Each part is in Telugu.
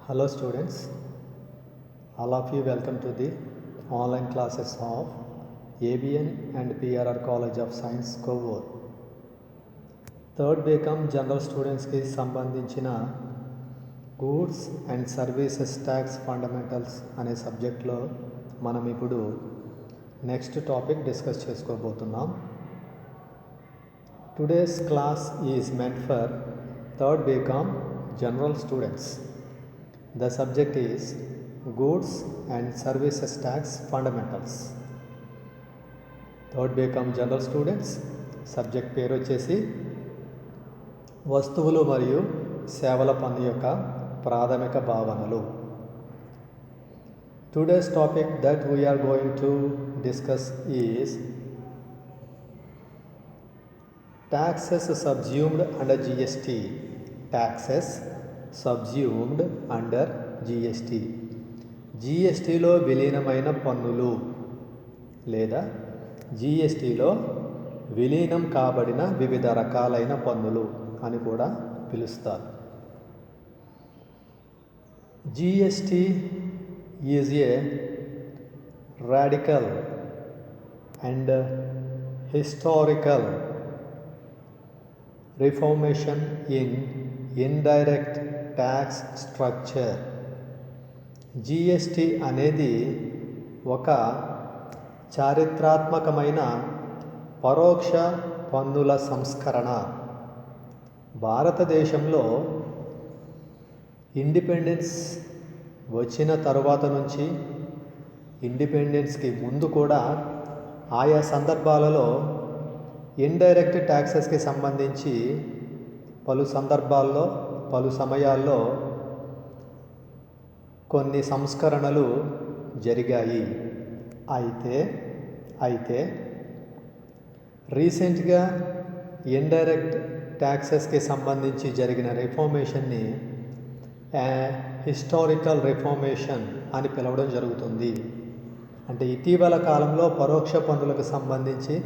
Hello students, all of you welcome to the online classes of ABN and PRR College of Science Kovur. Third B Com general స్టూడెంట్స్కి సంబంధించిన goods and services tax fundamentals అనే సబ్జెక్ట్లో మనం ఇప్పుడు నెక్స్ట్ టాపిక్ డిస్కస్ చేసుకోబోతున్నాం. Today's class is meant for third B Com general students. The subject is Goods and Services Tax Fundamentals. Third B Com general students subject పేరు వచ్చేసి వస్తువులు మరియు సేవల పన్ను యొక్క ప్రాథమిక భావనలు. Today's topic that we're going to discuss is taxes subsumed under GST. Taxes subsumed under GST. జిఎస్టీలో విలీనమైన పన్నులు లేదా జిఎస్టీలో విలీనం కాబడిన వివిధ రకాలైన పన్నులు అని కూడా పిలుస్తారు. GST is a radical and historical reformation in indirect tax structure. GST అనేది ఒక చారిత్రాత్మకమైన పరోక్ష పన్నుల సంస్కరణ. భారతదేశంలో ఇండిపెండెన్స్ వచ్చిన తరువాత నుంచి ఇండిపెండెన్స్కి ముందు కూడా ఆయా సందర్భాలలో ఇండైరెక్ట్ ట్యాక్సెస్కి సంబంధించి పలు సందర్భాల్లో పలు సమయాల్లో కొన్ని సంస్కరణలు జరిగాయి. అయితే రీసెంట్గా ఇండైరెక్ట్ ట్యాక్సెస్కి సంబంధించి జరిగిన రిఫార్మేషన్ని హిస్టారికల్ రిఫార్మేషన్ అని పిలవడం జరుగుతుంది. అంటే ఇటీవల కాలంలో పరోక్ష పన్నులకు సంబంధించి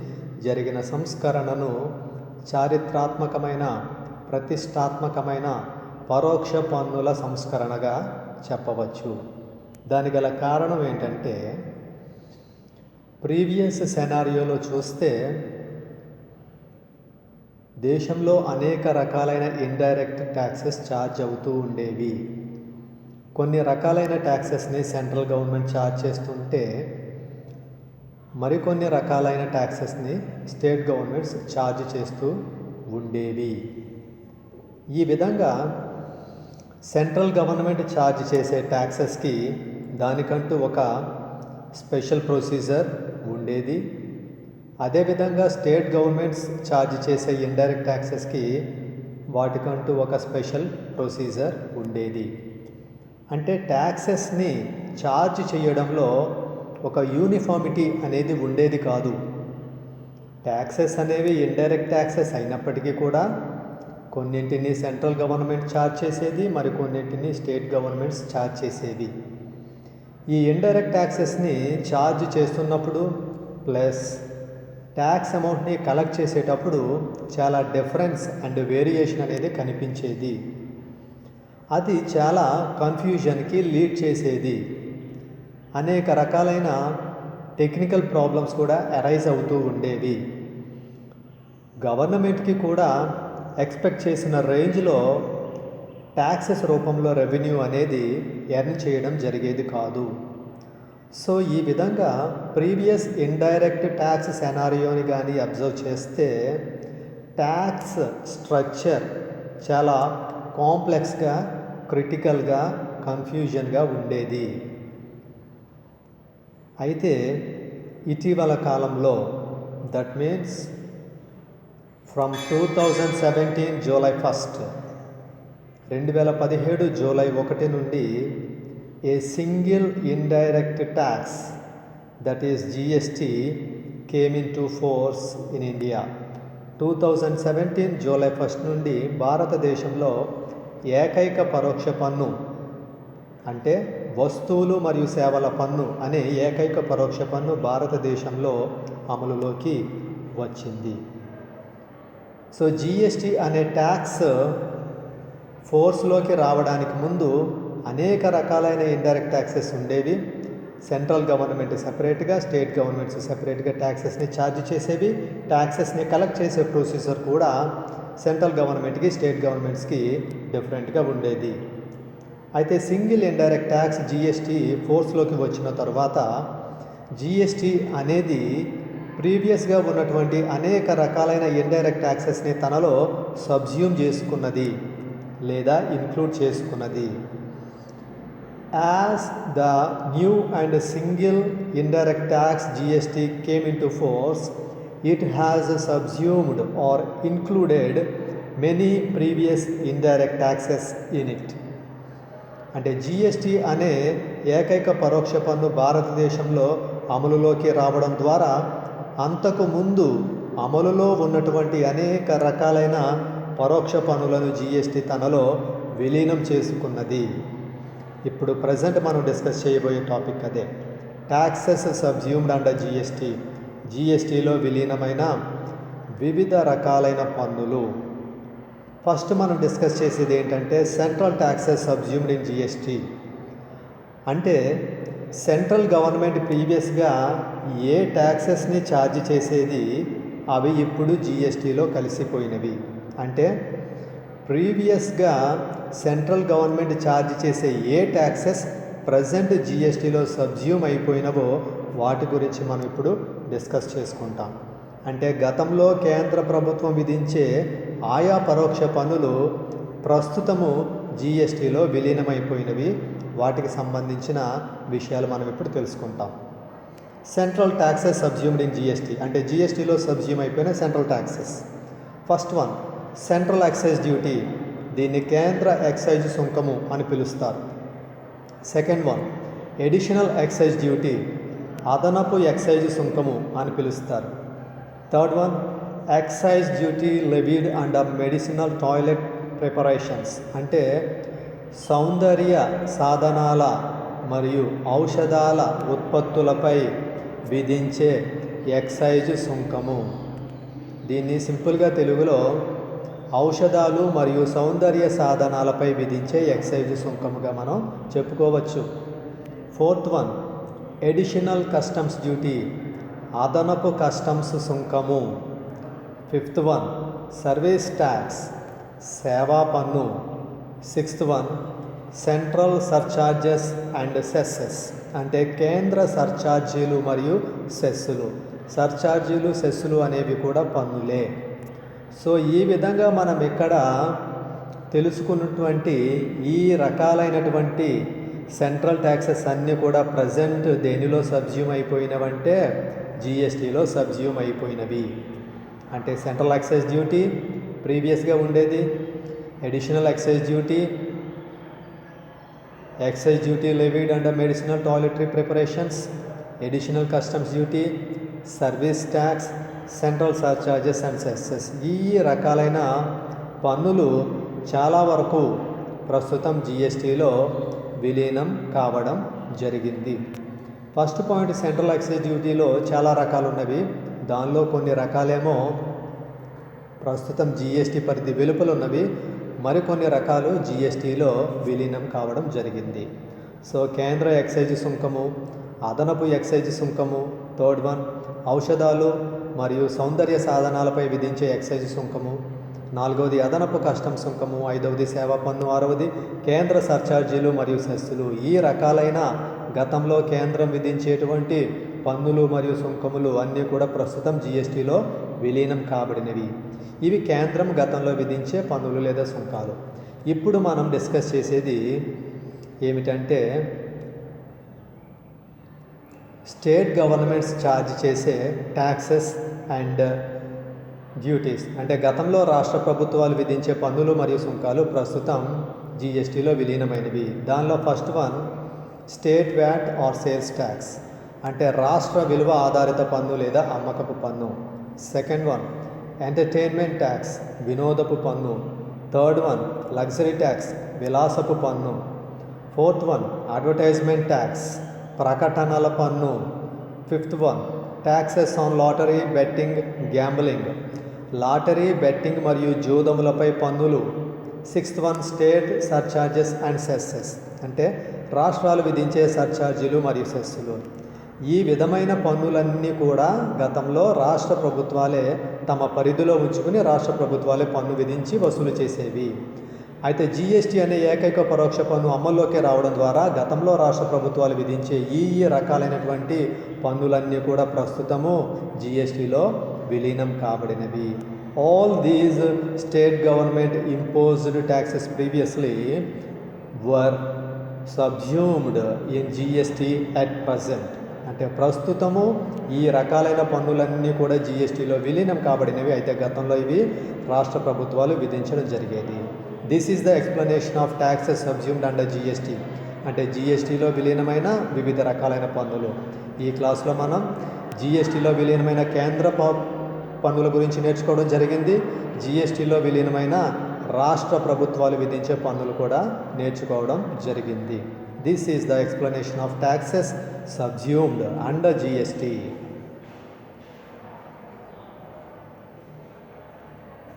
జరిగిన సంస్కరణను చారిత్రాత్మకమైన ప్రతిష్టాత్మకమైన పరోక్ష పన్నుల సంస్కరణగా చెప్పవచ్చు. దానికి గల కారణం ఏంటంటే ప్రీవియస్ సెనారియోలో చూస్తే దేశంలో అనేక రకాలైన ఇండైరెక్ట్ ట్యాక్సెస్ ఛార్జ్ అవుతూ ఉండేవి. కొన్ని రకాలైన ట్యాక్సెస్ని సెంట్రల్ గవర్నమెంట్ ఛార్జ్ చేస్తుంటే మరికొన్ని రకాలైన ట్యాక్సెస్ని స్టేట్ గవర్నమెంట్స్ ఛార్జ్ చేస్తూ ఉండేవి. ఈ విధంగా సెంట్రల్ గవర్నమెంట్ ఛార్జ్ చేసే ట్యాక్సెస్కి దానికంటూ ఒక స్పెషల్ ప్రొసీజర్ ఉండేది. అదేవిధంగా స్టేట్ గవర్నమెంట్స్ ఛార్జ్ చేసే ఇండైరెక్ట్ ట్యాక్సెస్కి వాటికంటూ ఒక స్పెషల్ ప్రొసీజర్ ఉండేది. అంటే ట్యాక్సెస్ని ఛార్జ్ చేయడంలో ఒక యూనిఫామిటీ అనేది ఉండేది కాదు. ట్యాక్సెస్ అనేవి ఇండైరెక్ట్ ట్యాక్సెస్ అయినప్పటికీ కూడా కొన్నింటిని సెంట్రల్ గవర్నమెంట్ ఛార్జ్ చేసేది, మరికొన్నింటిని స్టేట్ గవర్నమెంట్స్ ఛార్జ్ చేసేవి. ఈ ఇండైరెక్ట్ ట్యాక్సెస్ని ఛార్జ్ చేస్తున్నప్పుడు ప్లస్ ట్యాక్స్ అమౌంట్ని కలెక్ట్ చేసేటప్పుడు చాలా డిఫరెన్స్ అండ్ వేరియేషన్ అనేది కనిపించేది. అది చాలా కన్ఫ్యూజన్కి లీడ్ చేసేది. అనేక రకాలైన టెక్నికల్ ప్రాబ్లమ్స్ కూడా అరైజ్ అవుతూ ఉండేవి. గవర్నమెంట్కి కూడా ఎక్స్పెక్ట్ చేసిన రేంజ్లో ట్యాక్సెస్ రూపంలో రెవెన్యూ అనేది ఎర్న్ చేయడం జరిగేది కాదు. సో ఈ విధంగా ప్రీవియస్ ఇండైరెక్ట్ ట్యాక్స్ సెనారియోని కానీ అబ్జర్వ్ చేస్తే ట్యాక్స్ స్ట్రక్చర్ చాలా కాంప్లెక్స్గా, క్రిటికల్గా, కన్ఫ్యూజన్గా ఉండేది. అయితే ఇటీవల కాలంలో that means from 2017 July 1 2017 July 1 నుండి a single indirect tax that is GST came in to force in India. 2017 July 1 నుండి భారతదేశంలో ఏకైక పరోక్ష పన్ను అంటే వస్తువులు మరియు సేవల పన్ను అనే ఏకైక పరోక్ష పన్ను భారతదేశంలో అమలులోకి వచ్చింది. సో జిఎస్టీ అనే ట్యాక్స్ ఫోర్స్లోకి రావడానికి ముందు అనేక రకాలైన ఇండైరెక్ట్ ట్యాక్సెస్ ఉండేవి. సెంట్రల్ గవర్నమెంట్ సెపరేట్గా, స్టేట్ గవర్నమెంట్స్ సెపరేట్గా ట్యాక్సెస్ని ఛార్జ్ చేసేవి. ట్యాక్సెస్ని కలెక్ట్ చేసే ప్రొసీజర్ కూడా సెంట్రల్ గవర్నమెంట్కి, స్టేట్ గవర్నమెంట్స్కి డిఫరెంట్గా ఉండేది. అయితే సింగిల్ ఇండైరెక్ట్ ట్యాక్స్ జిఎస్టీ ఫోర్స్లోకి వచ్చిన తర్వాత జిఎస్టీ అనేది ప్రీవియస్గా ఉన్నటువంటి అనేక రకాలైన ఇండైరెక్ట్ ట్యాక్సెస్ని తనలో సబ్జ్యూమ్ చేసుకున్నది లేదా ఇంక్లూడ్ చేసుకున్నది. As the new and single indirect tax GST came into force, it has subsumed or included many previous indirect taxes in it. అంటే జిఎస్టీ అనే ఏకైక పరోక్ష పన్ను భారతదేశంలో అమలులోకి రావడం ద్వారా అంతకు ముందు అమలులో ఉన్నటువంటి అనేక రకాలైన పరోక్ష పన్నులను జిఎస్టీ తనలో విలీనం చేసుకున్నది. ఇప్పుడు ప్రజెంట్ మనం డిస్కస్ చేయబోయే టాపిక్ అదే, ట్యాక్సెస్ సబ్జ్యూమ్డ్ అండర్ జిఎస్టీ. జిఎస్టీలో విలీనమైన వివిధ రకాలైన పన్నులు. ఫస్ట్ మనం డిస్కస్ చేసేది ఏంటంటే central taxes subsumed in GST. అంటే సెంట్రల్ గవర్నమెంట్ ప్రీవియస్గా ఏ ట్యాక్సెస్ని ఛార్జ్ చేసేది అవి ఇప్పుడు జిఎస్టీలో కలిసిపోయినవి. అంటే ప్రీవియస్గా సెంట్రల్ గవర్నమెంట్ ఛార్జ్ చేసే ఏ ట్యాక్సెస్ ప్రజెంట్ జిఎస్టీలో సబ్జ్యూమ్ అయిపోయినవో వాటి గురించి మనం ఇప్పుడు డిస్కస్ చేసుకుంటాం. అంటే గతంలో కేంద్ర ప్రభుత్వం విధించే ఆయా పరోక్ష పన్నులు ప్రస్తుతము జిఎస్టీలో విలీనమైపోయినవి. వాటికి సంబంధించిన విషయాలు మనం ఇప్పుడు తెలుసుకుంటాం. Central taxes subsumed in GST అంటే జిఎస్టీలో సబ్జ్యూమ్ అయిపోయిన central taxes. First one central excise duty, దీన్ని కేంద్ర ఎక్సైజ్ సుంకము అని పిలుస్తారు. Second one additional excise duty, అదనపు ఎక్సైజ్ సుంకము అని పిలుస్తారు. Third one excise duty levied under medicinal toilet preparations అంటే సౌందర్య సాధనాల మరియు ఔషధాల ఉత్పత్తులపై విధించే ఎక్సైజ్ సుంకము. దీన్ని సింపుల్గా తెలుగులో ఔషధాలు మరియు సౌందర్య సాధనాలపై విధించే ఎక్సైజ్ సుంకముగా మనం చెప్పుకోవచ్చు. Fourth one additional customs duty, అదనపు కస్టమ్స్ సుంకము. ఫిఫ్త్ వన్ సర్వీస్ ట్యాక్స్, సేవా పన్ను. Sixth one central surcharges and cesses అంటే కేంద్ర సర్చార్జీలు మరియు సెస్సులు. సర్చార్జీలు, సెస్సులు అనేవి కూడా పన్నులే. సో ఈ విధంగా మనం ఇక్కడ తెలుసుకున్నటువంటి ఈ రకాలైనటువంటి సెంట్రల్ ట్యాక్సెస్ అన్నీ కూడా ప్రజెంట్ దేనిలో సబ్జ్యూమ్ అయిపోయినవంటే జిఎస్టీలో సబ్జ్యూమ్ అయిపోయినవి. అంటే సెంట్రల్ ఎక్సైజ్ డ్యూటీ ప్రీవియస్గా ఉండేది, additional excise duty, excise duty levied under medicinal toiletry preparations, additional customs duty, service tax, central surcharges and cesses. ఈ రకాలైన పన్నులు చాలా వరకు ప్రస్తుతం జిఎస్టీలో విలీనం కావడం జరిగింది. ఫస్ట్ పాయింట్ సెంట్రల్ ఎక్సైజ్ డ్యూటీలో చాలా రకాలు ఉన్నవి. దానిలో కొన్ని రకాలేమో ప్రస్తుతం జిఎస్టీ పరిధి వెలుపల ఉన్నవి, మరికొన్ని రకాలు జిఎస్టీలో విలీనం కావడం జరిగింది. సో కేంద్ర ఎక్సైజ్ సుంకము, అదనపు ఎక్సైజ్ సుంకము. థర్డ్ వన్ ఔషధాలు మరియు సౌందర్య సాధనాలపై విధించే ఎక్సైజ్ సుంకము. నాలుగవది అదనపు కస్టమ్ సుంకము. ఐదవది సేవా పన్ను. ఆరవది కేంద్ర సర్చార్జీలు మరియు సెస్సులు. ఈ రకాలైన గతంలో కేంద్రం విధించేటువంటి పన్నులు మరియు సుంకములు అన్నీ కూడా ప్రస్తుతం జిఎస్టీలో విలీనం కాబడినవి. ఇవి కేంద్రం గతంలో విధించే పన్నులు లేదా సుంకాలు. ఇప్పుడు మనం డిస్కస్ చేసేది ఏమిటంటే స్టేట్ గవర్నమెంట్స్ ఛార్జ్ చేసే ట్యాక్సెస్ అండ్ డ్యూటీస్. అంటే గతంలో రాష్ట్ర ప్రభుత్వాలు విధించే పన్నులు మరియు సుంకాలు ప్రస్తుతం జిఎస్టీలో విలీనమైనవి. దానిలో first one state VAT or sales tax అంటే రాష్ట్ర విలువ ఆధారిత పన్ను లేదా అమ్మకపు పన్ను. సెకండ్ వన్ ఎంటర్టైన్మెంట్ ట్యాక్స్ వినోదపు పన్ను. థర్డ్ వన్ లగ్జరీ ట్యాక్స్ విలాసపు పన్ను. ఫోర్త్ వన్ అడ్వర్టైజ్మెంట్ ట్యాక్స్ ప్రకటనల పన్ను. Fifth one taxes on lottery, betting, gambling lottery, betting మరియు జూదములపై పన్నులు. Sixth one state surcharges and cesses, అంటే రాష్ట్రాలు విధించే సర్చార్జీలు మరియు సెస్సులు. ఈ విధమైన పన్నులన్నీ కూడా గతంలో రాష్ట్ర ప్రభుత్వాలే తమ పరిధిలో ఉంచుకుని రాష్ట్ర ప్రభుత్వాలే పన్ను విధించి వసూలు చేసేవి. అయితే జిఎస్టీ అనే ఏకైక పరోక్ష పన్ను అమల్లోకి రావడం ద్వారా గతంలో రాష్ట్ర ప్రభుత్వాలు విధించే ఈ రకాలైనటువంటి పన్నులన్నీ కూడా ప్రస్తుతము జిఎస్టీలో విలీనం కాబడినవి. All these state government imposed taxes previously were subsumed in GST at present, అంటే ప్రస్తుతము ఈ రకాలైన పన్నులన్నీ కూడా జిఎస్టీలో విలీనం కాబడినవి. అయితే గతంలో ఇవి రాష్ట్ర ప్రభుత్వాలు విధించడం జరిగేది. This is the explanation of taxes subsumed under GST, అంటే జిఎస్టీలో విలీనమైన వివిధ రకాలైన పన్నులు. ఈ క్లాస్లో మనం జిఎస్టీలో విలీనమైన కేంద్ర పన్నుల గురించి నేర్చుకోవడం జరిగింది. జిఎస్టీలో విలీనమైన రాష్ట్ర ప్రభుత్వాలు విధించే పన్నులు కూడా నేర్చుకోవడం జరిగింది. This is the explanation of taxes subsumed under GST.